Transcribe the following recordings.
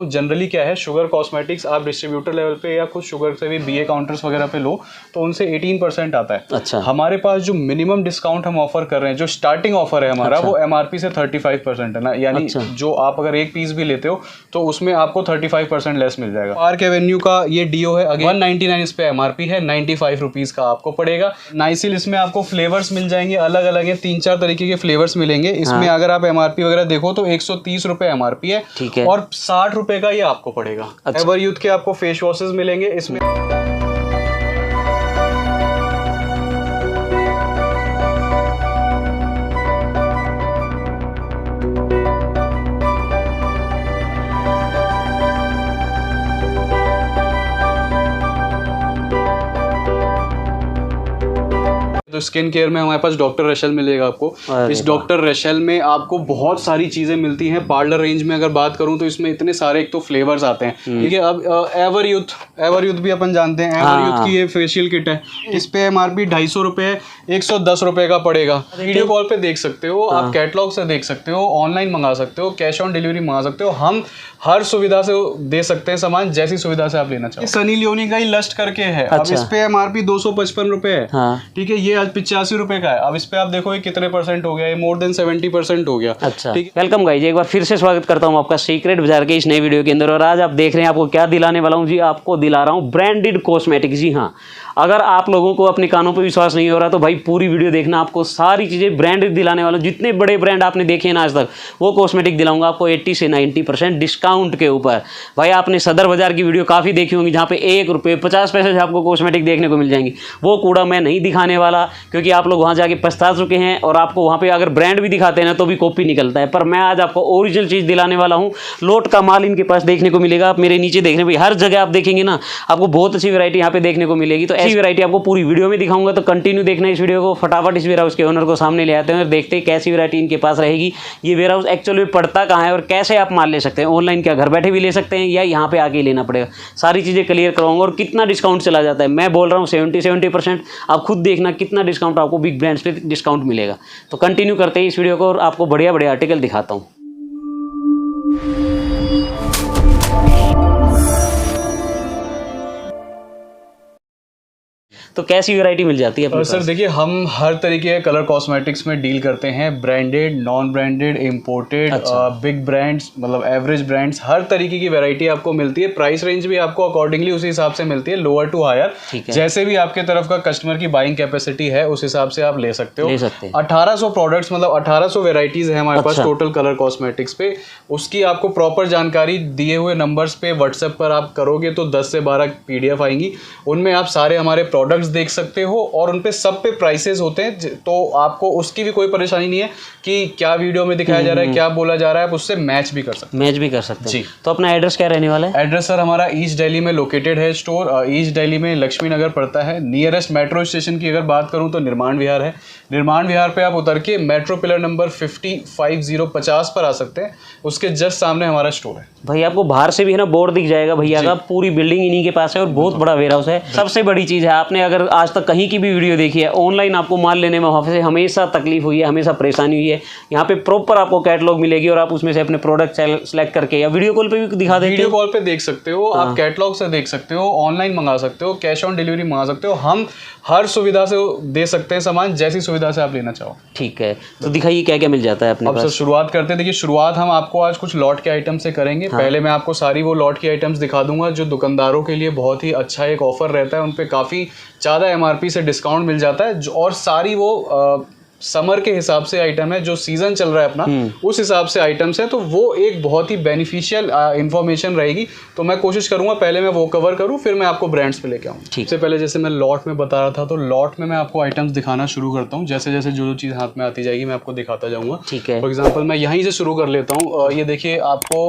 Generally क्या है, sugar cosmetics आप डिस्ट्रीब्यूटर लेवल पे या खुद शुगर से भी बीए काउंटर्स वगैरह पे लो तो उनसे 18% आता है। अच्छा। हमारे पास जो मिनिमम डिस्काउंट हम ऑफर कर रहे हैं, जो स्टार्टिंग ऑफर है हमारा, वो एमआरपी से 35% है ना, यानी जो आप अगर एक पीस भी लेते हो तो उसमें आपको 35% लेस मिल जाएगा। पार्क एवेन्यू का ये डीओ है, अगेन 199 इस पे एमआरपी है, 95 रुपीज का आपको पड़ेगा। नाइसिल, इसमें आपको फ्लेवर्स मिल जाएंगे, अलग अलग है, 3-4 तरीके के फ्लेवर्स मिलेंगे इसमें। अगर आप एमआरपी वगैरह देखो तो 130 रुपए एमआरपी है, ठीक है, और 60 रुपए का ये आपको पड़ेगा। एवर यूथ के आपको फेस वॉशेस मिलेंगे इसमें। तो स्किन केयर में हमारे पास डॉक्टर रशेल मिलेगा आपको। इस डॉक्टर रशेल में आपको बहुत सारी चीजें मिलती हैं। पार्लर रेंज में अगर बात करूं तो इसमें इतने सारे एक तो फ्लेवर्स आते हैं, ठीक है। अब एवर यूथ भी अपन जानते हैं, एवर यूथ की ये फेशियल किट है, इस पे एमआरपी 250 रुपए है, 110 रुपए का पड़ेगा। वीडियो कॉल पे देख सकते हो आप, कैटलॉग से देख सकते हो, ऑनलाइन मंगा सकते हो, कैश ऑन डिलीवरी मंगा सकते हो। हम हर सुविधा से दे सकते हैं सामान, जैसी सुविधा से आप लेना चाहो। सनी लियोनी का ही लस्ट करके है। अब इस पे एमआरपी 255 रुपए है, ठीक है। ये आज 85 रुपए का है। अब इस पे आप देखो ये कितने परसेंट हो गया, ये मोर देन 70% हो गया। अच्छा, वेलकम गाइस, एक बार फिर से स्वागत करता हूं आपका सीक्रेट बाजार के इस नए वीडियो के अंदर। और आज आप देख रहे हैं आपको क्या दिलाने वाला हूं जी, आपको दिला रहा हूं ब्रांडेड कॉस्मेटिक। जी हाँ, अगर आप लोगों को अपने कानों पर विश्वास नहीं हो रहा तो भाई पूरी वीडियो देखना, आपको सारी चीजें ब्रांडेड दिलाने वाला हूं। जितने बड़े ब्रांड आपने देखे हैं ना आज तक, वो कॉस्मेटिक दिलाऊंगा आपको 80 से 90% डिस्काउंट के ऊपर। भाई आपने सदर बाजार की वीडियो काफी देखी होंगी जहां पे 1 रुपये 50 पैसे से आपको कॉस्मेटिक देखने को मिल जाएंगी। वो कूड़ा मैं नहीं दिखाने वाला, क्योंकि आप लोग वहां जाके पछता चुके हैं, और आपको वहां पे अगर ब्रांड भी दिखाते हैं ना तो भी कॉपी निकलता है। पर मैं आज आपको ओरिजिनल चीज दिलाने वाला हूं। लोट का माल इनके पास देखने को मिलेगा। आप मेरे नीचे देखने, भाई हर जगह आप देखेंगे ना, आपको बहुत अच्छी वैरायटी यहाँ पे देखने को मिलेगी। तो ऐसी वैरायटी आपको पूरी वीडियो में दिखाऊंगा, तो कंटिन्यू देखना इस वीडियो को। फटाफट इस वेयर हाउस के ओनर को सामने ले आते हैं और देखते हैं कैसी वैरायटी इनके पास रहेगी। ये वेयर हाउस एक्चुअली पड़ता कहाँ है और कैसे आप माल ले सकते हैं। ऑनलाइन क्या घर बैठे भी ले सकते हैं या यहाँ पे आके लेना पड़ेगा, सारी चीजें क्लियर करवाऊंगा। और कितना डिस्काउंट चला जाता है, मैं बोल रहा हूँ 70%। आप खुद देखना कितना डिस्काउंट आपको बिग ब्रांड्स पे डिस्काउंट मिलेगा। तो कंटिन्यू करते हैं इस वीडियो को और आपको बढ़िया बढ़िया आर्टिकल दिखाता हूँ। तो कैसी वैरायटी मिल जाती है? सर देखिए, हम हर तरीके के कलर कॉस्मेटिक्स में डील करते हैं, branded, non branded, imported, big brands, मतलब एवरेज ब्रांड्स, हर तरीके की वैरायटी आपको मिलती है। प्राइस रेंज भी आपको अकॉर्डिंगली उसी हिसाब से मिलती है, लोअर टू हायर, जैसे भी आपके तरफ का कस्टमर की बाइंग कैपेसिटी है उस हिसाब से आप ले सकते हो। 1800 प्रोडक्ट्स, मतलब 1800 वेराइटीज है हमारे पास टोटल कलर कॉस्मेटिक्स पे। उसकी आपको प्रॉपर जानकारी दिए हुए नंबर्स पे व्हाट्सएप पर आप करोगे तो 10 से 12 PDF आएंगी। उनमें आप सारे हमारे प्रोडक्ट्स देख सकते हो और उनपे सब पे प्राइसेस होते हैं, तो आपको उसकी भी कोई परेशानी नहीं है कि क्या वीडियो में दिखाया जा रहा है, क्या बोला जा रहा है, आप उससे मैच भी कर सकते हैं। जी, तो अपना एड्रेस क्या रहने वाला है? एड्रेस सर हमारा ईस्ट दिल्ली में लोकेटेड है स्टोर। ईस्ट दिल्ली में लक्ष्मी नगर पड़ता है। नियरेस्ट मेट्रो स्टेशन की अगर बात करूं तो निर्माण विहार है। निर्माण विहार पे आप उतर के मेट्रो पिलर नंबर 50 पर आ सकते हैं, उसके जस्ट सामने हमारा स्टोर है। भाई आपको बाहर से भी है ना बोर्ड दिख जाएगा भैया का, पूरी बिल्डिंग इन्हीं के पास है और बहुत बड़ा वेयर हाउस है। सबसे बड़ी चीज है, आपने अगर आज तक कहीं की भी वीडियो देखी है, ऑनलाइन आपको माल लेने में वहाँ से हमेशा तकलीफ हुई है, हमेशा परेशानी हुई है, यहाँ पे प्रॉपर आपको कैटलॉग मिलेगी और आप उसमें से अपने प्रोडक्ट सेलेक्ट करके या वीडियो कॉल पे भी दिखा देते हो। वीडियो कॉल पे देख सकते हो, आप कैटलॉग से देख सकते हो, ऑनलाइन मंगा सकते हो, कैश ऑन डिलीवरी मंगा सकते हो। हम हर सुविधा से दे सकते हैं सामान, जैसी सुविधा से आप लेना चाहो। ठीक है, तो दिखाइए क्या क्या मिल जाता है अपने पास। अब शुरुआत करते हैं। देखिए, शुरुआत हम आपको आज कुछ लॉट के आइटम से करेंगे। पहले मैं आपको सारी वो लॉट की आइटम्स दिखा दूंगा जो दुकानदारों के लिए बहुत ही अच्छा एक ऑफर रहता है, उन पे काफ़ी ज़्यादा एमआरपी से डिस्काउंट मिल जाता है। और सारी वो समर के हिसाब से आइटम है, जो सीजन चल रहा है अपना उस हिसाब से आइटम्स है, तो वो एक बहुत ही बेनिफिशियल इंफॉर्मेशन रहेगी। तो मैं कोशिश करूंगा पहले मैं वो कवर करूं, फिर मैं आपको ब्रांड्स पे लेके आऊँ। सबसे पहले जैसे मैं लॉट में बता रहा था, तो लॉट में मैं आपको आइटम्स दिखाना शुरू करता हूँ। जैसे जैसे जो चीज़ हाथ में आती जाएगी मैं आपको दिखाता जाऊँगा। ठीक है, फॉर एग्जाम्पल मैं यहीं से शुरू कर लेता हूँ। ये देखिए, आपको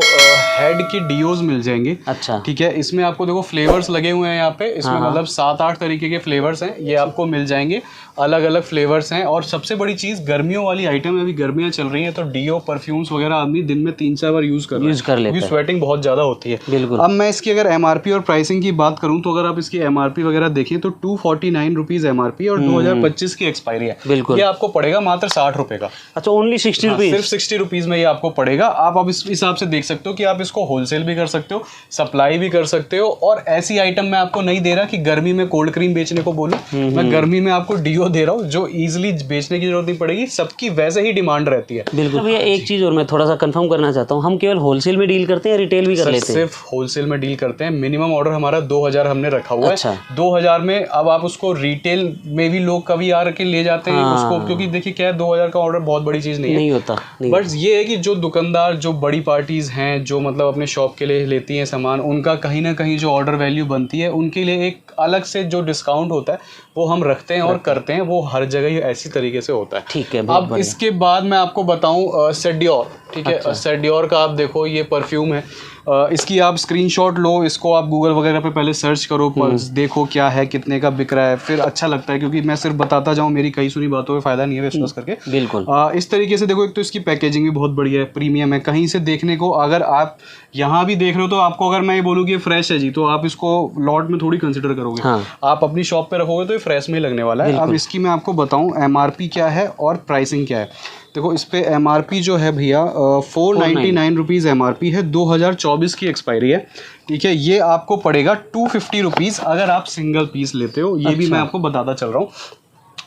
हेड की डीओज मिल जाएंगे। अच्छा, ठीक है। इसमें आपको देखो फ्लेवर्स लगे हुए हैं यहाँ पे, इसमें मतलब 7-8 तरीके के फ्लेवर्स हैं, ये आपको मिल जाएंगे, अलग अलग फ्लेवर्स हैं। और सबसे बड़ी चीज गर्मियों वाली आइटम है, अभी गर्मियां चल रही हैं तो डीओ परफ्यूम्स वगैरह आदमी दिन में 3-4 बार यूज कर लेता है, स्वेटिंग बहुत ज्यादा होती है। बिल्कुल। अब मैं इसकी अगर एमआरपी और प्राइसिंग की बात करूं तो अगर आप इसकी एमआरपी वगैरह देखें तो 249 रुपीज एमआरपी और 2025 की एक्सपायरी है। बिल्कुल। ये आपको पड़ेगा मात्र 60 रुपए का। अच्छा, ओनली 60 रुपीज, सिर्फ 60 रुपीज में ये आपको पड़ेगा। आप अब इस हिसाब से देख सकते हो कि आप इसको होलसेल भी कर सकते हो, सप्लाई भी कर सकते हो। और ऐसी आइटम मैं आपको नहीं दे रहा कि गर्मी में कोल्ड क्रीम बेचने को बोलूं, मैं गर्मी में आपको डीओ दे रहा हूँ जो इजीली बेचने की जरूरत नहीं पड़ेगी, सबकी वैसे ही डिमांड रहती है। बिल्कुल भैया, एक चीज और मैं थोड़ा सा कंफर्म करना चाहता हूँ, हम केवल होलसेल में डील करते हैं या रिटेल भी कर लेते हैं? सिर्फ होलसेल में डील करते हैं। मिनिमम ऑर्डर हमारा 2000 हमने रखा हुआ है। 2000 में अब आप उसको रिटेल में भी लोग कभी आ के ले जाते हैं उसको, क्योंकि देखिए क्या है 2000 का ऑर्डर बहुत बड़ी चीज नहीं होता। बट ये है कि जो दुकानदार, जो बड़ी पार्टीज हैं, जो मतलब अपने शॉप के लिए लेती हैं सामान, उनका कहीं ना कहीं जो ऑर्डर वैल्यू बनती है उनके लिए एक अलग से जो डिस्काउंट होता है वो हम रखते हैं और करते हैं। वो हर जगह ऐसी तरीके से होता है। ठीक है। अब इसके बाद मैं आपको बताऊं सेडियोर, ठीक है। सेडियोर का आप देखो, ये परफ्यूम है। इसकी आप स्क्रीनशॉट लो, इसको आप गूगल वगैरह पे पहले सर्च करो, देखो क्या है, कितने का बिक रहा है, फिर अच्छा लगता है। क्योंकि मैं सिर्फ बताता जाऊं, मेरी कई सुनी बातों में फायदा नहीं है विश्वास करके। बिल्कुल। इस तरीके से देखो, एक तो इसकी पैकेजिंग भी बहुत बढ़िया है, प्रीमियम है। कहीं से देखने को, अगर आप यहाँ भी देख रहे हो तो आपको अगर मैं ये बोलूँ कि फ्रेश है जी, तो आप इसको लॉट में थोड़ी कंसिडर करोगे। आप अपनी शॉप पे रखोगे तो ये फ्रेश में ही लगने वाला है। अब इसकी मैं आपको बताऊं एमआरपी क्या है और प्राइसिंग क्या है। देखो, इस पे एमआरपी जो है भैया 499 रुपीज़ एमआरपी है, 2024 की एक्सपायरी है। ठीक है, ये आपको पड़ेगा 250 रुपीज़ अगर आप सिंगल पीस लेते हो। ये भी मैं आपको बताता चल रहा हूँ।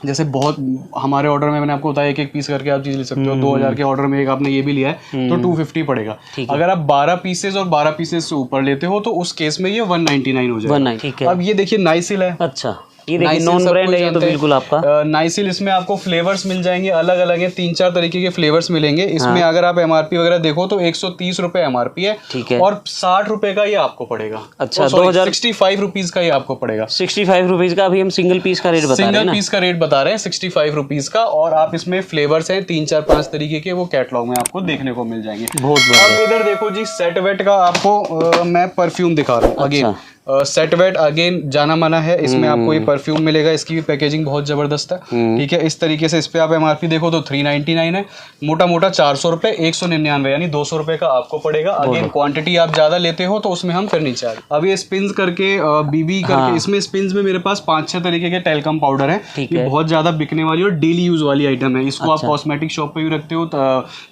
जैसे बहुत हमारे ऑर्डर में मैंने आपको बताया एक पीस करके आप चीज़ ले सकते हो। 2000 के ऑर्डर में एक आपने ये भी लिया है तो 250 पड़ेगा। अगर आप 12 पीसेज और 12 पीसेज से ऊपर लेते हो तो उस केस में ये 199 हो जाएगा। ठीक है। अब ये देखिए नाइसिल है। अच्छा, ये देखिए नॉन ब्रांड है ये तो बिल्कुल आपका। नाइसिल, इसमें आपको फ्लेवर्स मिल जाएंगे, अलग अलग है, 3-4 तरीके के फ्लेवर्स मिलेंगे इसमें। अगर आप एमआरपी वगैरह देखो तो 130 रुपए एमआरपी है। ठीक है। और 60 रुपए का ये आपको पड़ेगा। अच्छा, 65 रुपीज का ये आपको पड़ेगा। 65 रुपीज का। अभी हम सिंगल पीस का रेट बता रहे हैं ना? सिंगल पीस का रेट बता रहे हैं 65 रुपीज का। और आप इसमें फ्लेवर्स हैं 3-4-5 तरीके के, वो कैटलॉग में आपको देखने को मिल जाएंगे। बहुत बढ़िया। अब इधर देखो जी, सेट वेट का आपको मैं परफ्यूम दिखा रहा हूँ। अगेन सेट वेट अगेन जाना माना है, इसमें आपको ये परफ्यूम मिलेगा। इसकी भी पैकेजिंग बहुत जबरदस्त है। ठीक है, इस तरीके से इस पे आप एमआरपी देखो तो 399 है, मोटा मोटा 400 रुपए, 199 यानी 200 रुपए का आपको पड़ेगा। अगेन क्वांटिटी आप ज्यादा लेते हो तो उसमें हम फिर नीचे आ गए। अब ये स्पिन्स करके बीबी करके, इसमें स्पिन्स में मेरे पास 5-6 तरीके के टेलकम पाउडर है। ये बहुत ज्यादा बिकने वाली और डेली यूज वाली आइटम है। इसको आप कॉस्मेटिक शॉप पे भी रखते हो,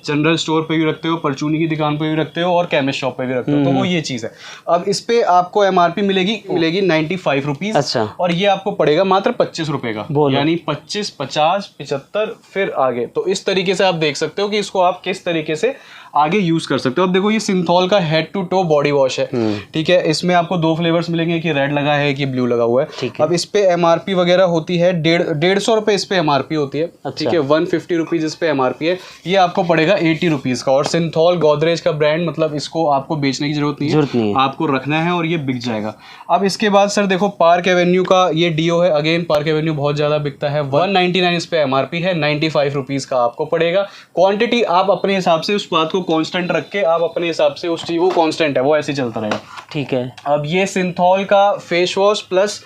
जनरल स्टोर पे भी रखते हो, परचूनी की दुकान पे भी रखते हो और केमिस्ट शॉप पे भी रखते हो। तो वो ये चीज है। अब इस पे आपको एमआरपी मिलेगी 95 रुपीज। अच्छा। और ये आपको पड़ेगा मात्र 25 रुपए का, यानी 25, 50, 75 फिर आगे। तो इस तरीके से आप देख सकते हो कि इसको आप किस तरीके से आगे यूज कर सकते हो। अब देखो, ये सिंथॉल का head to toe body wash है। ठीक है, इसमें आपको 2 फ्लेवर्स मिलेंगे, कि रेड लगा है कि ब्लू लगा हुआ है। अब इस पे एमआरपी वगैरह होती है 150 रुपए इस पे एमआरपी होती है। ठीक है, 150 रुपीज इस पे एमआरपी है। ये आपको पड़ेगा 80 रुपीज का। और सिंथॉल गोदरेज का ब्रांड, मतलब इसको आपको बेचने की जरूरत नहीं है, आपको रखना है और ये बिक जाएगा। अब इसके बाद सर देखो, पार्क एवेन्यू का ये डीओ है। अगेन पार्क एवेन्यू बहुत ज्यादा बिकता है। 199 इस पे एमआरपी है, 95 रुपीज का आपको पड़ेगा। क्वांटिटी आप अपने हिसाब से उस बात को कांस्टेंट रख के, आप अपने हिसाब से उस चीज, वो कांस्टेंट है, वो ऐसे चलता रहेगा। ठीक है। अब ये सिंथॉल का face wash plus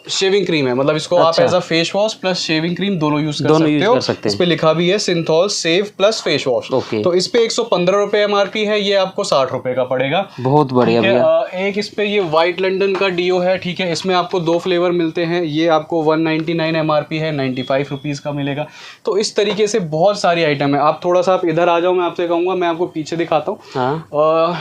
shaving cream है, मतलब इसको आप as a face wash plus shaving cream दोनों यूज कर सकते हो। इस पे लिखा भी है Cinthol shave plus face wash. तो इस पे 115 रुपए एमआरपी है, ये आपको 60 रुपए का पड़ेगा। बहुत बढ़िया भैया। एक इस पे ये व्हाइट लंदन का डीओ है। ठीक है, इसमें आपको 2 फ्लेवर मिलते हैं। ये आपको 199 एमआरपी है, 95 रुपीज का मिलेगा। तो इस तरीके से बहुत सारी आइटम है। आप थोड़ा सा आप इधर आ जाओ, मैं आपसे कहूंगा, मैं आपको पीछे दिखाता हूँ।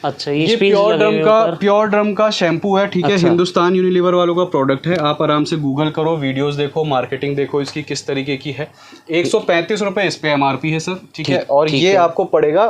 अच्छा, ये प्योर ड्रम का शैम्पू है। ठीक है, हिंदुस्तान यूनिलीवर वालों का प्रोडक्ट है। आप आराम से गूगल करो, वीडियोस देखो, मार्केटिंग देखो इसकी किस तरीके की है। 135 रुपए इस पे एमआरपी है सर। ठीक है, और ये आपको पड़ेगा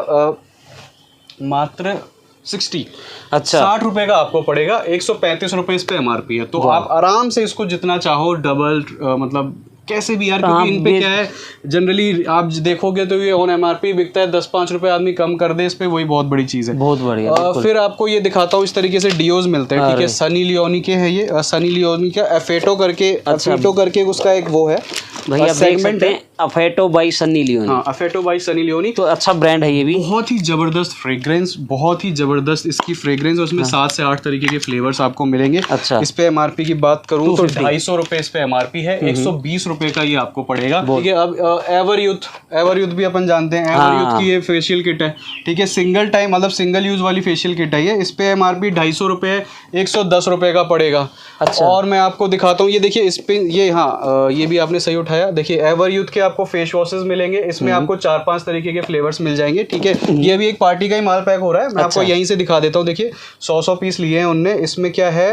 मात्र 60। अच्छा, 60 रुपए का आपको पड़ेगा। 135 रुपए इस पे एमआरपी है। तो आप आराम से इसको जितना चाहो डबल, मतलब कैसे भी यार, क्योंकि इन पे क्या है, जनरली आप देखोगे तो ये ऑन एमआरपी बिकता है। 10-5 रुपए आदमी कम कर दे इस पे, वही बहुत बड़ी चीज है। बहुत बढ़िया। फिर आपको ये दिखाता हूँ, इस तरीके से डीओज मिलते हैं। ठीक है, सनी लियोनी के है ये, सनी लियोनी का एफेटो करके, एफेटो करके उसका एक वो है भाई, आप देख सकते हैं अफेटो बाई सनी लियोनी। हाँ, अफेटो बाई सनी लियोनी। तो अच्छा ब्रांड है ये भी, बहुत ही जबरदस्त फ्रेग्रेंस, बहुत ही जबरदस्त इसकी फ्रेग्रेंस, उसमें 7 से 8 तरीके के फ्लेवर्स आपको मिलेंगे। अच्छा। इस पे एमआरपी की बात करूं तो 250 रुपए इस पे एमआरपी है, 120 रुपए का ये आपको पड़ेगा। ठीक है, अब एवर यूथ भी अपन जानते हैं, एवर यूथ की ये फेशियल किट है। ठीक है, सिंगल टाइम मतलब सिंगल यूज वाली फेशियल किट है ये। इस पे एमआरपी 250 रुपए है, 110 रुपए का पड़ेगा। अच्छा। और मैं आपको दिखाता हूँ, ये देखिए इस पे ये, हाँ ये भी आपने सही उठाया। देखिए एवर यूथ के आपको फेस वॉशेस मिलेंगे, इसमें आपको 4-5 तरीके के फ्लेवर्स मिल जाएंगे। ठीक है, ये भी एक पार्टी का ही माल पैक हो रहा है, मैं आपको यहीं से दिखा देता हूँ। देखिए 100 पीस लिए हैं उनने। इसमें क्या है,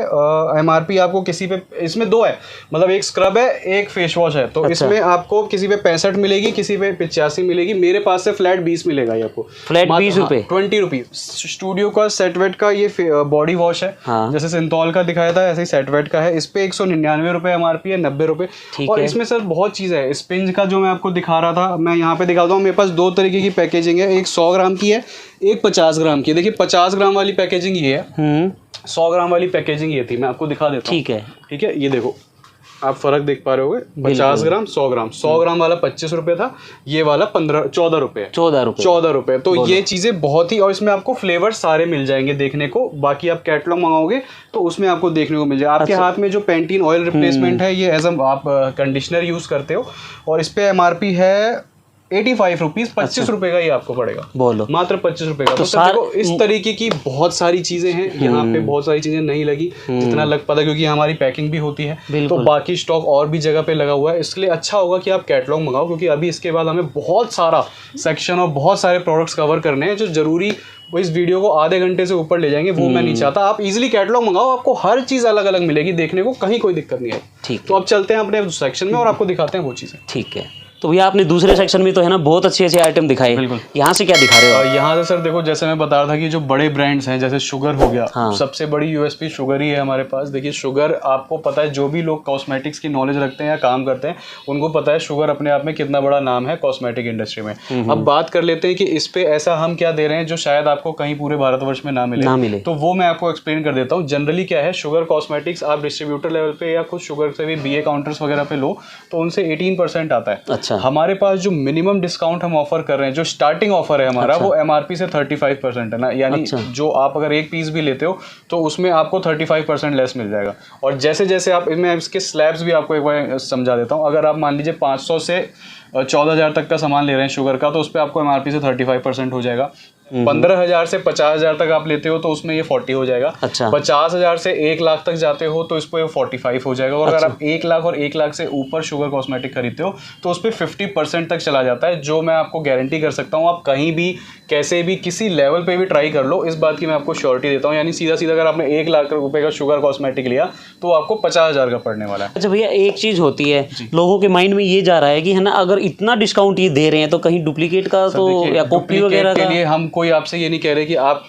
एमआरपी आपको किसी पे, इसमें 2 है, मतलब एक स्क्रब है, एक फेस वॉश है। तो इसमें आपको किसी पे 65 मिलेगी, किसी पे 85 मिलेगी। मेरे पास से फ्लैट 20 मिलेगा ये आपको, फ्लैट 20 रुपए, 20 रुपीज। स्टूडियो का सेटवेट का ये बॉडी वॉश है, जैसे सिंथॉल का दिखाया था ऐसे ही सेटवेट का है। इस पे 199 रुपए एमआरपी है, 90 रुपए। और इसमें सर बहुत चीज़ है। स्पिंज का जो मैं आपको दिखा रहा था, मैं यहाँ पे दिखाता हूँ। मेरे पास 2 तरीके की पैकेजिंग है, एक 100 ग्राम की है, एक 50 ग्राम की है। देखिए 50 ग्राम वाली पैकेजिंग ये है, 100 ग्राम वाली पैकेजिंग ये थी। मैं आपको दिखा देता हूँ। ठीक है, ये देखो आप फर्क देख पा रहे होगे, 50 ग्राम 100 ग्राम। 100 ग्राम वाला 25 रुपए था, ये वाला 14 रुपए। 14 रुपए। तो ये चीजें बहुत ही, और इसमें आपको फ्लेवर सारे मिल जाएंगे देखने को। बाकी आप कैटलॉग मंगाओगे तो उसमें आपको देखने को मिल जाएगा। आपके हाथ में जो पैंटीन ऑयल रिप्लेसमेंट है, ये एज आप कंडीशनर यूज करते हो, और इस पे एमआरपी है 85 रुपीज, 25 रुपए का ये आपको पड़ेगा। बोलो, मात्र 25 रुपए का। तो देखो इस तरीके की बहुत सारी चीजें हैं यहाँ पे, बहुत सारी चीजें नहीं लगी जितना लग पाता, क्योंकि हमारी पैकिंग भी होती है। तो बाकी स्टॉक और भी जगह पे लगा हुआ है, इसलिए अच्छा होगा कि आप कैटलॉग मंगाओ, क्योंकि अभी इसके बाद हमें बहुत सारा सेक्शन और बहुत सारे प्रोडक्ट्स कवर करने हैं जो जरूरी, वो इस वीडियो को आधे घंटे से ऊपर ले जाएंगे, वो मैं नहीं चाहता। आप इजीली कैटलॉग मंगाओ, आपको हर चीज अलग अलग मिलेगी देखने को, कहीं कोई दिक्कत नहीं है। तो अब चलते हैं अपने सेक्शन में और आपको दिखाते हैं वो चीजें। ठीक है, तो भैया आपने दूसरे सेक्शन में तो है ना बहुत अच्छे अच्छे आइटम दिखाए। बिल्कुल। यहाँ से क्या दिखा रहे हो? यहाँ से सर देखो, जैसे मैं बता रहा था कि जो बड़े ब्रांड्स हैं, जैसे शुगर हो गया, सबसे बड़ी यूएसपी शुगर ही है हमारे पास। देखिए शुगर, आपको पता है, जो भी लोग कॉस्मेटिक्स की नॉलेज रखते हैं या काम करते हैं, उनको पता है शुगर अपने आप में कितना बड़ा नाम है कॉस्मेटिक इंडस्ट्री में। अब बात कर लेते हैं कि इस पे ऐसा हम क्या दे रहे हैं जो शायद आपको कहीं पूरे भारतवर्ष में ना मिले। तो वो मैं आपको एक्सप्लेन कर देता हूँ। जनरली क्या है, शुगर कॉस्मेटिक्स आप डिस्ट्रीब्यूटर लेवल पे या कुछ शुगर से भी बीए काउंटर्स वगैरह पे लो तो उनसे 18% आता है। अच्छा। हमारे पास जो मिनिमम डिस्काउंट हम ऑफर कर रहे हैं, जो स्टार्टिंग ऑफर है हमारा, वो एमआरपी से 35% है ना, यानी जो आप अगर एक पीस भी लेते हो तो उसमें आपको 35% लेस मिल जाएगा। और जैसे जैसे आप, मैं इसके स्लैब्स भी आपको एक बार समझा देता हूँ। अगर आप मान लीजिए 500 से 14,000 तक का सामान ले रहे हैं शुगर का, तो उस पर आपको एमआरपी से 35% हो जाएगा। 15,000 से 50,000 तक आप लेते हो तो उसमें ये 40 हो जाएगा। अच्छा। 50,000 से 1 लाख तक जाते हो तो इस पर 45 हो जाएगा। और अगर आप 1 लाख और 1 लाख से ऊपर शुगर कॉस्मेटिक खरीदते हो तो उस पर 50% तक चला जाता है, जो मैं आपको गारंटी कर सकता हूँ। आप कहीं भी कैसे भी किसी लेवल पे भी ट्राई कर लो, इस बात की मैं आपको श्योरिटी देता हूँ। यानी सीधा सीधा अगर आपने 1 लाख रुपए का शुगर कॉस्मेटिक लिया तो आपको 50,000 का पड़ने वाला है। अच्छा भैया, एक चीज होती है, लोगों के माइंड में ये जा रहा है कि है ना, अगर इतना डिस्काउंट ये दे रहे हैं तो कहीं डुप्लीकेट का तो या कॉपी वगैरह के लिए हम कोई आपसे ये नहीं कह रहे कि आप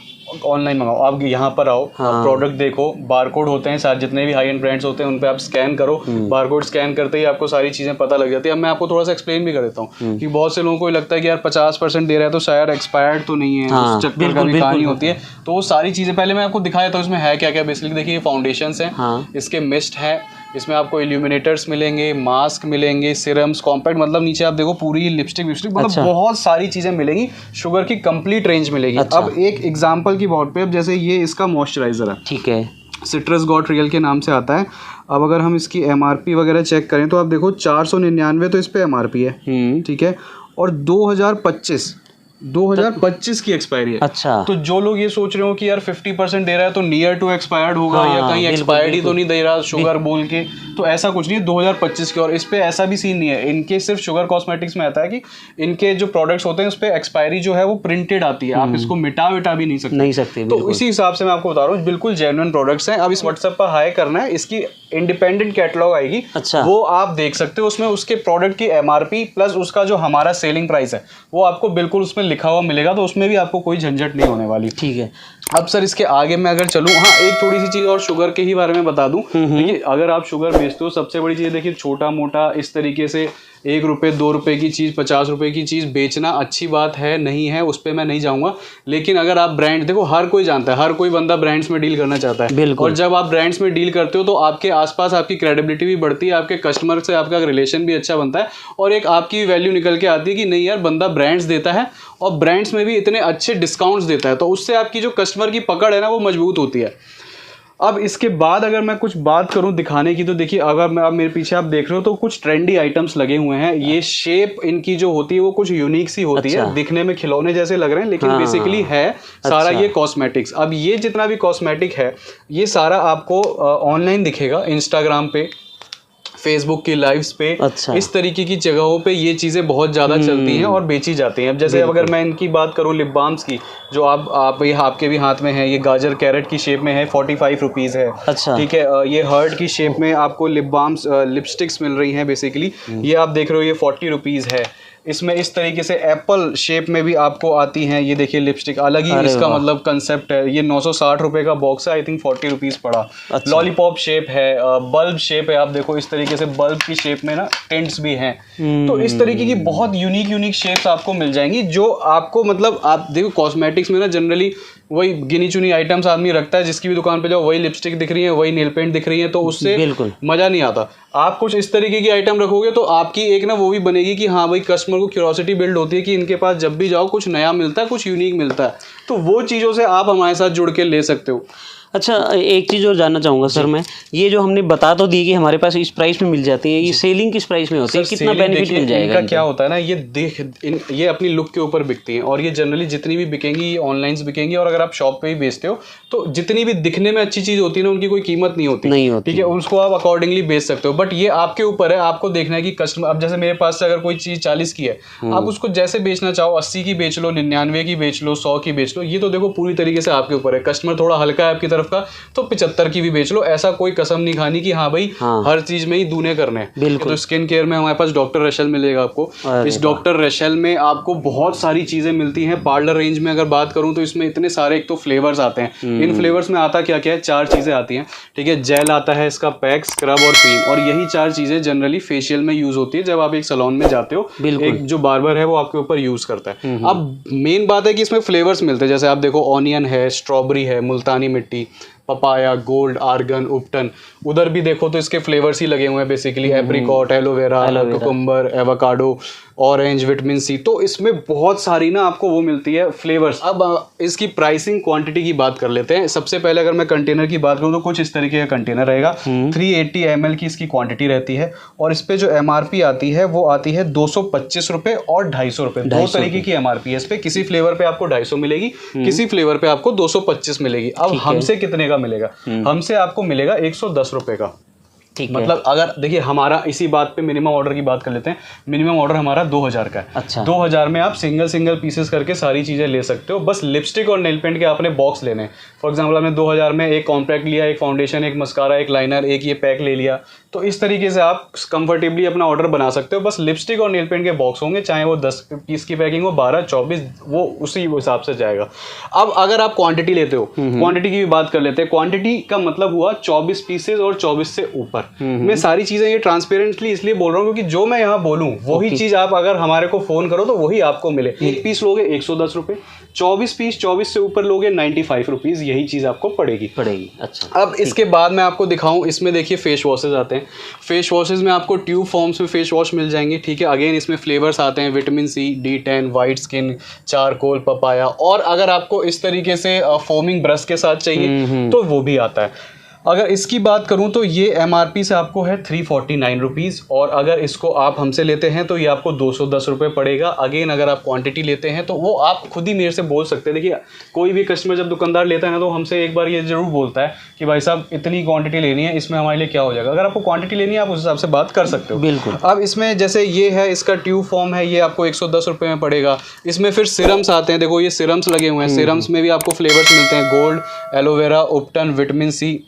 ऑनलाइन मंगाओ। आप यहाँ पर आओ, प्रोडक्ट देखो, बारकोड होते हैं सारे, जितने भी हाई एंड ब्रांड्स होते हैं उन पे आप स्कैन करो। बारकोड स्कैन करते ही आपको सारी चीजें पता लग जाती है। अब मैं आपको थोड़ा सा एक्सप्लेन भी कर देता हूँ कि बहुत से लोगों को लगता है कि यार 50% दे रहा है तो शायद एक्सपायर्ड तो नहीं है, उस चक्कर का भी कहानी होती है। तो वो सारी चीजें पहले मैं आपको दिखाया था, उसमें है क्या क्या। बेसिकली देखिए, फाउंडेशंस हैं, इसके मिस्ट है, इसमें आपको इल्यूमिनेटर्स मिलेंगे, मास्क मिलेंगे, सिरम्स, कॉम्पैक्ट, मतलब नीचे आप देखो पूरी लिपस्टिक मतलब बहुत सारी चीजें मिलेंगी। शुगर की कंप्लीट रेंज मिलेगी। अब एक एग्जांपल की बात पे, अब जैसे ये इसका मॉइस्चराइजर है, ठीक है, सिट्रस गॉट रियल के नाम से आता है। अब अगर हम इसकी एमआरपी वगैरह चेक करें तो आप देखो 499 तो इस पे एमआरपी है, ठीक है, और 2025 की एक्सपायरी है। अच्छा। तो जो लोग ये सोच रहे हो कि यार 50% दे रहा है तो नियर टू एक्सपायर्ड होगा, या कहीं एक्सपायर्ड ही तो नहीं दे रहा शुगर बोल के, तो ऐसा कुछ नहीं है। 2025 की, और इस पे ऐसा भी सीन नहीं है। इनके सिर्फ शुगर कॉस्मेटिक्स में आता है कि इनके जो प्रोडक्ट्स होते हैं उस पे एक्सपायरी जो है वो प्रिंटेड आती है, आप इसको मिटा भी नहीं सकते। तो इसी हिसाब से मैं आपको बता रहा हूँ, बिल्कुल जेन्युइन प्रोडक्ट्स हैं। अब इस व्हाट्सएप पर हाई करना है, इसकी इंडिपेंडेंट कैटलॉग आएगी। अच्छा। वो आप देख सकते हो, उसमें उसके प्रोडक्ट की एमआरपी प्लस उसका जो हमारा सेलिंग प्राइस है वो आपको बिल्कुल उसमें लिखा हुआ मिलेगा, तो उसमें भी आपको कोई झंझट नहीं होने वाली। ठीक है, अब सर इसके आगे मैं अगर चलूँ, हाँ एक थोड़ी सी चीज़ और शुगर के ही बारे में बता दूं। देखिए अगर आप शुगर बेचते हो, सबसे बड़ी चीज़ देखिए, छोटा मोटा इस तरीके से 1 रुपये 2 रुपये की चीज़, 50 रुपये की चीज़ बेचना अच्छी बात है नहीं है, उस पर मैं नहीं जाऊँगा। लेकिन अगर आप ब्रांड, देखो हर कोई जानता है, हर कोई बंदा ब्रांड्स में डील करना चाहता है, और जब आप ब्रांड्स में डील करते हो तो आपके आसपास आपकी क्रेडिबिलिटी भी बढ़ती है, आपके कस्टमर से आपका रिलेशन भी अच्छा बनता है, और एक आपकी वैल्यू निकल के आती है कि नहीं यार बंदा ब्रांड्स देता है और ब्रांड्स में भी इतने अच्छे डिस्काउंट्स देता है, तो उससे आपकी जो कस्टमर की पकड़ है ना वो मजबूत होती है। अब इसके बाद अगर मैं कुछ बात करूं दिखाने की, तो देखिए अगर मैं, अब मेरे पीछे आप देख रहे हो तो कुछ ट्रेंडी आइटम्स लगे हुए हैं। ये शेप इनकी जो होती है वो कुछ यूनिक सी होती है, दिखने में खिलौने जैसे लग रहे हैं, लेकिन बेसिकली है सारा ये कॉस्मेटिक्स। अब ये जितना भी कॉस्मेटिक है ये सारा आपको ऑनलाइन दिखेगा, इंस्टाग्राम पे, फेसबुक की लाइव्स पे, इस तरीके की जगहों पे ये चीज़ें बहुत ज़्यादा चलती हैं और बेची जाती हैं। अब जैसे अगर मैं इनकी बात करूँ लिप बाम्स की, जो आप ये आपके भी हाथ में है, ये गाजर कैरेट की शेप में है, 45 रुपीज़ है। ठीक है, ये हर्ट की शेप में आपको लिप बाम्स लिपस्टिक्स मिल रही हैं बेसिकली, ये आप देख रहे हो, ये 40 रुपीज़ है। इसमें इस तरीके से एप्पल शेप में भी आपको आती हैं, ये देखिए लिपस्टिक, अलग ही इसका मतलब कंसेप्ट है। ये 960 रुपये का बॉक्स है, आई थिंक 40 रुपीज़ पड़ा। लॉलीपॉप शेप है, बल्ब शेप है, आप देखो इस तरीके से बल्ब की शेप में ना टेंट्स भी हैं। तो इस तरीके की बहुत यूनिक शेप्स आपको मिल जाएंगी, जो आपको मतलब, आप देखो कॉस्मेटिक्स में ना जनरली वही गिनी चुनी आइटम्स आदमी रखता है, जिसकी भी दुकान पे जाओ वही लिपस्टिक दिख रही है, वही नेल पेंट दिख रही है, तो उससे मजा नहीं आता। आप कुछ इस तरीके की आइटम रखोगे तो आपकी एक ना वो भी बनेगी कि हाँ भाई कस्टमर को क्यूरियोसिटी बिल्ड होती है कि इनके पास जब भी जाओ कुछ नया मिलता है, कुछ यूनिक मिलता है, तो वो चीज़ों से आप हमारे साथ जुड़ के ले सकते हो। अच्छा, एक चीज़ और जानना चाहूँगा सर मैं, ये जो हमने बता तो दी कि हमारे पास इस प्राइस में मिल जाती है, ये सेलिंग किस प्राइस में होती है, कितना बेनिफिट मिल जाएगा? इनका क्या होता है ना, ये अपनी लुक के ऊपर बिकती हैं, और ये जनरली जितनी भी बिकेंगी ये ऑनलाइन बिकेंगी, और अगर आप शॉप पे ही बेचते हो तो जितनी भी दिखने में अच्छी चीज़ होती है ना उनकी कोई कीमत नहीं होती। ठीक है, उसको आप अकॉर्डिंगली बेच सकते हो, बट ये आपके ऊपर है, आपको देखना है कि कस्टमर, अब जैसे मेरे पास से अगर कोई चीज़ 40 की है, आप उसको जैसे बेचना चाहो, 80 की बेच लो, 99 की बेच लो, 100 की बेच लो, ये तो देखो पूरी तरीके से आपके ऊपर है। कस्टमर थोड़ा हल्का है आपकी तरफ का तो 75 की भी बेच लो, ऐसा कोई कसम नहीं खानी कि हाँ भाई हर चीज में ही दूने करने हैं। तो स्किन केयर में हमारे पास डॉक्टर रशेल मिलेगा आपको। इस डॉक्टर रशेल में आपको बहुत सारी चीजें मिलती हैं। पार्लर रेंज में अगर बात करूं तो इसमें इतने सारे, एक तो फ्लेवर्स आते हैं, इन फ्लेवर्स में आता क्या क्या है, 4 चीजें आती हैं। ठीक है, जेल आता है, इसका पैक, स्क्रब और क्रीम, और यही 4 चीजें जनरली फेशियल में यूज होती है जब आप एक सैलून में जाते हो, एक जो बार्बर है वो आपके ऊपर यूज करता है। अब मेन बात है कि इसमें फ्लेवर्स मिलते हैं, जैसे आप देखो ऑनियन है, स्ट्रॉबेरी है, मुल्तानी मिट्टी, पपाया, गोल्ड, आर्गन, उपटन, उधर भी देखो तो इसके फ्लेवर्स ही लगे हुए हैं basically, apricot, aloe vera, cucumber, avocado, orange, vitamin C, तो इसमें बहुत सारी ना आपको वो मिलती है फ्लेवर्स। अब इसकी प्राइसिंग क्वांटिटी की बात कर लेते हैं। सबसे पहले अगर मैं कंटेनर की बात करूं तो कुछ इस तरीके का कंटेनर रहेगा, 380 ml की इसकी क्वांटिटी रहती है, और इस पे जो MRP आती है वो आती है 225 रुपए और 250 रुपए, 2 तरीके की MRP है इस पे। किसी फ्लेवर पे आपको 250 मिलेगी, किसी फ्लेवर पे आपको 225 मिलेगी। अब हमसे कितने का मिलेगा? हमसे आपको मिलेगा 110 रुपए का। मतलब अगर देखिए हमारा इसी बात पे मिनिमम ऑर्डर की बात कर लेते हैं, मिनिमम ऑर्डर हमारा 2000 का है। अच्छा। 2000 में आप सिंगल पीसेस करके सारी चीज़ें ले सकते हो। बस लिपस्टिक और नेल पेंट के आपने बॉक्स लेने हैं। फॉर एग्जांपल आपने 2000 में एक कॉम्पैक्ट लिया, एक फाउंडेशन, एक मस्कारा, एक लाइनर, एक ये पैक ले लिया, तो इस तरीके से आप कंफर्टेबली अपना ऑर्डर बना सकते हो। बस लिपस्टिक और नेल पेंट के बॉक्स होंगे, चाहे वो 10 पीस की पैकिंग हो, 12, 24, वो उसी हिसाब से जाएगा। अब अगर आप क्वांटिटी लेते हो, क्वांटिटी की भी बात कर लेते हैं। क्वांटिटी का मतलब हुआ 24 पीसेज और 24 से ऊपर। मैं सारी चीजें ये ट्रांसपेरेंटली इसलिए बोल रहा हूँ क्योंकि जो मैं यहाँ बोलूँ वही चीज आप अगर हमारे को फोन करो तो वही आपको मिले। एक पीस लोगे 110 रुपए, 24 पीस 24 से ऊपर लोगे 95 रुपीज, यही चीज आपको पड़ेगी। अच्छा, अब इसके बाद मैं आपको दिखाऊं, इसमें देखिए फेस वॉशेज आते हैं। फेस वॉशेज में आपको ट्यूब फॉर्म्स में फेस वॉश मिल जाएंगे। ठीक है, अगेन इसमें फ्लेवर्स आते हैं, vitamin C, D10, white skin, charcoal, papaya, और अगर आपको इस तरीके से फोमिंग ब्रश के साथ चाहिए तो वो भी आता है। अगर इसकी बात करूं तो ये MRP से आपको है 349 रुपीज़, और अगर इसको आप हमसे लेते हैं तो ये आपको 210 रुपये पड़ेगा। अगेन अगर आप क्वांटिटी लेते हैं तो वो आप खुद ही मेरे से बोल सकते हैं। देखिए कोई भी कस्टमर जब दुकानदार लेता है ना तो हमसे एक बार ये जरूर बोलता है कि भाई साहब इतनी क्वांटिटी लेनी है, इसमें हमारे लिए क्या हो जाएगा। अगर आपको क्वांटिटी लेनी है आप उस हिसाब से बात कर सकते हो। बिल्कुल। अब इसमें जैसे ये है, इसका ट्यूब फॉर्म है, ये आपको 110 रुपये में पड़ेगा। इसमें फिर सिरम्स आते हैं, देखो ये सिरम्स लगे हुए हैं। सिरम्स में भी आपको फ्लेवर्स मिलते हैं, गोल्ड, एलोवेरा, उपटन, विटामिन सी।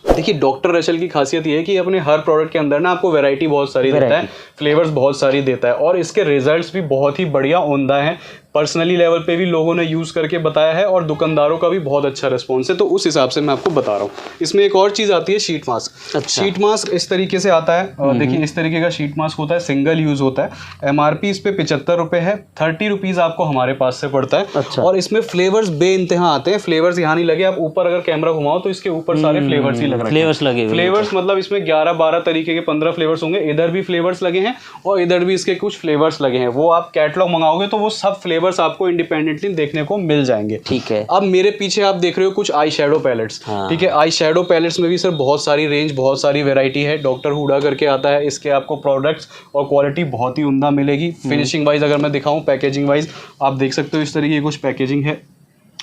देखिए डॉक्टर रशेल की खासियत ये है कि अपने हर प्रोडक्ट के अंदर ना आपको वैरायटी बहुत सारी देता है, फ्लेवर्स बहुत सारी देता है, और इसके रिजल्ट्स भी बहुत ही बढ़िया उम्दा हैं। पर्सनली लेवल पे भी लोगों ने यूज़ करके बताया है और दुकानदारों का भी बहुत अच्छा रिस्पॉन्स है, तो उस हिसाब से मैं आपको बता रहा हूँ। इसमें एक और चीज़ आती है शीट मास्क। अच्छा। शीट मास्क इस तरीके से आता है, देखिए इस तरीके का शीट मास्क होता है, सिंगल यूज़ होता है। MRP इस पे 75 रुपये है, 30 रुपीज़ आपको हमारे पास से पड़ता है। अच्छा। और इसमें फ्लेवर्स बे इंतहा आते हैं, फ्लेवर्स यहाँ नहीं लगे, आप ऊपर अगर कैमरा घुमाओ तो इसके ऊपर सारे फ्लेवर्स ही लग रहे हैं। फ्लेवर्स लगे हुए हैं। फ्लेवर्स मतलब इसमें 11-12 तरीके के 15 फ्लेवर्स होंगे, इधर भी फ्लेवर्स लगे हैं और इधर भी इसके कुछ फ्लेवर्स लगे हैं। वो आप कैटलॉग मंगाओगे तो वो सब फ्लेवर्स आपको इंडिपेंडेंटली देखने को मिल जाएंगे। ठीक है। अब मेरे पीछे आप देख रहे हो कुछ आई शेडो पैलेट्स। ठीक है, आई शेडो पैलेट्स में भी सर बहुत सारी रेंज, बहुत सारी वेराइटी है। डॉक्टर हुडा करके आता है, इसके आपको प्रोडक्ट्स और क्वालिटी बहुत ही उम्दा मिलेगी। फिनिशिंग वाइज अगर मैं दिखाऊं, पैकेजिंग वाइज आप देख सकते हो इस तरीके की कुछ पैकेजिंग है।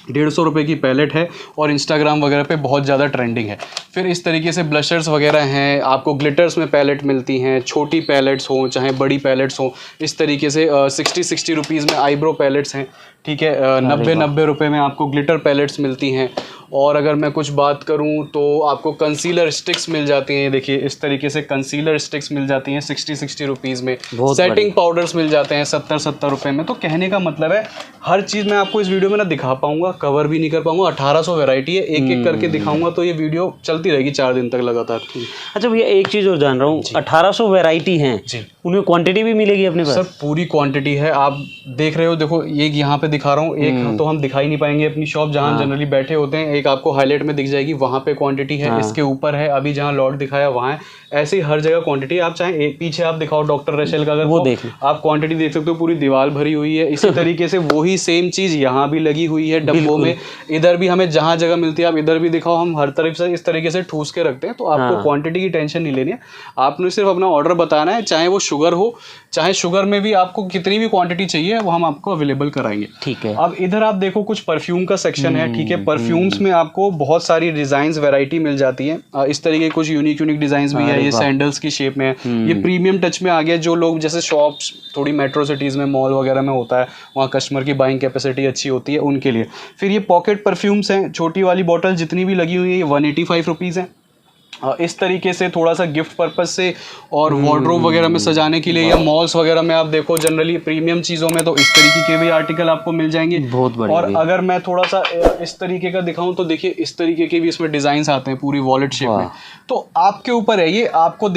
150 रुपये की पैलेट है और इंस्टाग्राम वगैरह पे बहुत ज़्यादा ट्रेंडिंग है। फिर इस तरीके से ब्लशर्स वगैरह हैं, आपको ग्लिटर्स में पैलेट मिलती हैं, छोटी पैलेट्स हों चाहे बड़ी पैलेट्स हों। इस तरीके से 60 रुपीज़ में आईब्रो पैलेट्स हैं। ठीक है, 90 रुपये में आपको ग्लिटर पैलेट्स मिलती हैं। और अगर मैं कुछ बात करूं तो आपको कंसीलर स्टिक्स मिल जाती हैं, देखिए इस तरीके से कंसीलर स्टिक्स मिल जाती हैं 60 रुपीज़ में। सेटिंग पाउडर्स मिल जाते हैं 70 रुपये में। तो कहने का मतलब है हर चीज़ मैं आपको इस वीडियो में ना दिखा पाऊंगा, कवर भी नहीं कर पाऊंगा। 1800 वैरायटी है, एक एक करके दिखाऊंगा तो ये वीडियो चलती रहेगी 4 दिन तक लगातार। अच्छा भैया, एक चीज़ और जान रहा हूँ, 1800 वैरायटी हैं जी, उनमें क्वांटिटी भी मिलेगी अपने पास? सर पूरी क्वांटिटी है, आप देख रहे हो। देखो एक यहाँ पे दिखा रहा हूँ, एक तो हम दिखा ही नहीं पाएंगे अपनी शॉप जहाँ जनरली बैठे होते हैं। एक आपको हाईलाइट में दिख जाएगी, वहाँ पे क्वांटिटी है। इसके ऊपर है, अभी जहाँ लॉट दिखाया वहाँ है। ऐसे ही हर जगह क्वांटिटी है। आप चाहे पीछे आप दिखाओ डॉक्टर रेशेल का, अगर वो देख आप क्वांटिटी देख सकते हो, पूरी दीवार भरी हुई है। इसी तरीके से वही सेम चीज़ यहाँ भी लगी हुई है डब्बों में। इधर भी हमें जहाँ जगह मिलती है आप इधर भी दिखाओ, हम हर तरफ से इस तरीके से ठूस के रखते हैं। तो आपको क्वांटिटी की टेंशन नहीं लेनी है, आपने सिर्फ अपना ऑर्डर बताना है। चाहे वो शुगर हो, चाहे शुगर में भी आपको कितनी भी क्वांटिटी चाहिए वो हम आपको अवेलेबल कराएंगे। ठीक है। अब इधर आप देखो कुछ परफ्यूम का सेक्शन है। ठीक है, परफ्यूम्स में आपको बहुत सारी डिजाइन्स वैरायटी मिल जाती है। इस तरीके कुछ यूनिक डिजाइन्स भी है। ये सैंडल्स की शेप में है, ये प्रीमियम टच में आ गया। जो लोग जैसे शॉप्स थोड़ी मेट्रो सिटीज में, मॉल वगैरह में होता है, वहाँ कस्टमर की बाइंग कैपेसिटी अच्छी होती है, उनके लिए। फिर ये पॉकेट परफ्यूम्स हैं, छोटी वाली बॉटल जितनी भी लगी हुई है, ये 185 रुपीज़ है। इस तरीके से थोड़ा सा गिफ्ट पर्पस से और वार्डरोब वगैरह में सजाने के लिए, या मॉल्स वगैरह में आप देखो जनरली प्रीमियम चीज़ों में तो इस तरीके के भी आर्टिकल आपको मिल जाएंगे। बहुत बढ़िया। और अगर मैं थोड़ा सा इस तरीके का दिखाऊं तो देखिए इस तरीके के भी इसमें डिजाइन आते हैं पूरी वॉलेट शेप में। तो आपके ऊपर है, ये आपको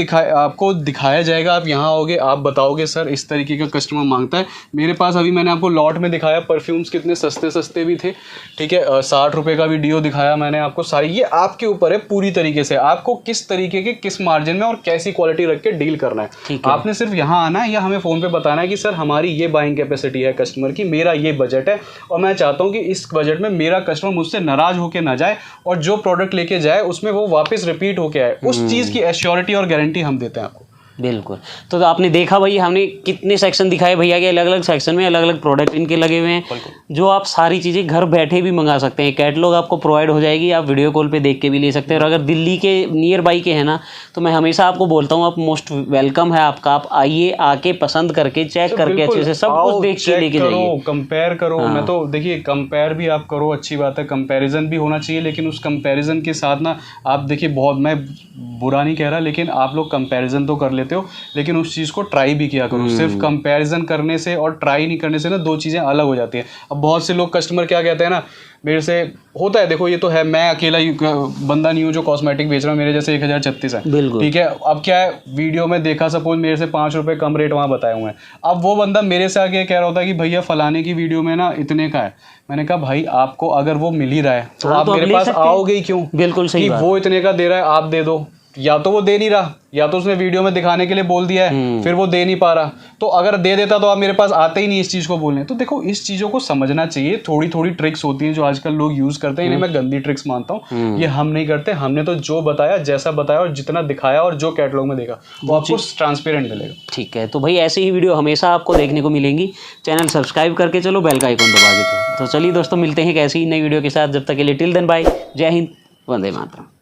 दिखाया जाएगा। आप यहाँ आओगे, आप बताओगे सर इस तरीके का कस्टमर मांगता है। मेरे पास अभी मैंने आपको लॉट में दिखाया परफ्यूम्स कितने सस्ते सस्ते भी थे। ठीक है, 60 रुपये का भी डीओ दिखाया मैंने आपको। सारी ये आपके ऊपर है पूरी तरीके से, आपको किस तरीके के किस मार्जिन में और कैसी क्वालिटी रख के डील करना है। आपने सिर्फ यहाँ आना है या हमें फोन पे बताना है कि सर हमारी ये बाइंग कैपेसिटी है कस्टमर की, मेरा ये बजट है और मैं चाहता हूँ कि इस बजट में मेरा कस्टमर मुझसे नाराज होकर ना जाए और जो प्रोडक्ट लेके जाए उसमें वो वापस रिपीट होके आए। उस चीज़ की एश्योरिटी और गारंटी हम देते हैं आपको। बिल्कुल। तो आपने देखा भाई, हमने कितने सेक्शन दिखाए भैया के, अलग अलग सेक्शन में अलग अलग प्रोडक्ट इनके लगे हुए हैं, जो आप सारी चीज़ें घर बैठे भी मंगा सकते हैं। कैटलॉग आपको प्रोवाइड हो जाएगी, आप वीडियो कॉल पे देख के भी ले सकते हैं। और अगर दिल्ली के नियर बाई के हैं ना, तो मैं हमेशा आपको बोलता हूँ, आप मोस्ट वेलकम है आपका। आप आइए, आके पसंद करके चेक करके अच्छे से सब कुछ देख के लेके जाइए, कंपेयर करो। मैं तो देखिए कंपेयर भी आप करो, अच्छी बात है, कंपैरिजन भी होना चाहिए। लेकिन उस कंपैरिजन के साथ ना आप देखिए, बहुत मैं बुरा नहीं कह रहा, लेकिन आप लोग कंपैरिजन तो कर लेते हो, लेकिन उस चीज़ को ट्राई भी किया करो। सिर्फ कंपैरिजन करने से और ट्राई नहीं करने से ना दो चीज़ें अलग हो जाती हैं। अब बहुत से लोग कस्टमर क्या कहते हैं ना, मेरे से होता है, देखो ये तो है, मैं अकेला बंदा नहीं हूँ जो कॉस्मेटिक बेच रहा हूँ, मेरे जैसे 1036 है। ठीक है, अब क्या है, वीडियो में देखा सपोज मेरे से 5 रुपये कम रेट वहाँ बताए हुए हैं। अब वो बंदा मेरे से आके कह रहा होता है कि भैया फलाने की वीडियो में ना इतने का है। मैंने कहा भाई आपको अगर वो मिल ही रहा है तो आप मेरे पास आओगे ही क्यों? बिल्कुल सही बात। वो इतने का दे रहा है, आप दे दो। या तो वो दे नहीं रहा, या तो उसने वीडियो में दिखाने के लिए बोल दिया है, फिर वो दे नहीं पा रहा। तो अगर दे देता तो आप मेरे पास आते ही नहीं इस चीज़ को बोलने। तो देखो इस चीज़ों को समझना चाहिए। थोड़ी थोड़ी ट्रिक्स होती हैं जो आजकल लोग यूज़ करते हैं, इन्हें मैं गंदी ट्रिक्स मानता हूँ। ये हम नहीं करते, हमने तो जो बताया, जैसा बताया और जितना दिखाया और जो कैटलॉग में देखा वो आपको ट्रांसपेरेंट मिलेगा। ठीक है, तो भाई ऐसे ही वीडियो हमेशा आपको देखने को मिलेंगी। चैनल सब्सक्राइब करके चलो, बेल का आइकन दबा के चलो। तो चलिए दोस्तों, मिलते हैं एक ऐसी ही नई वीडियो के साथ। जब तक के लिए टिल देन बाय, जय हिंद, वंदे मातरम।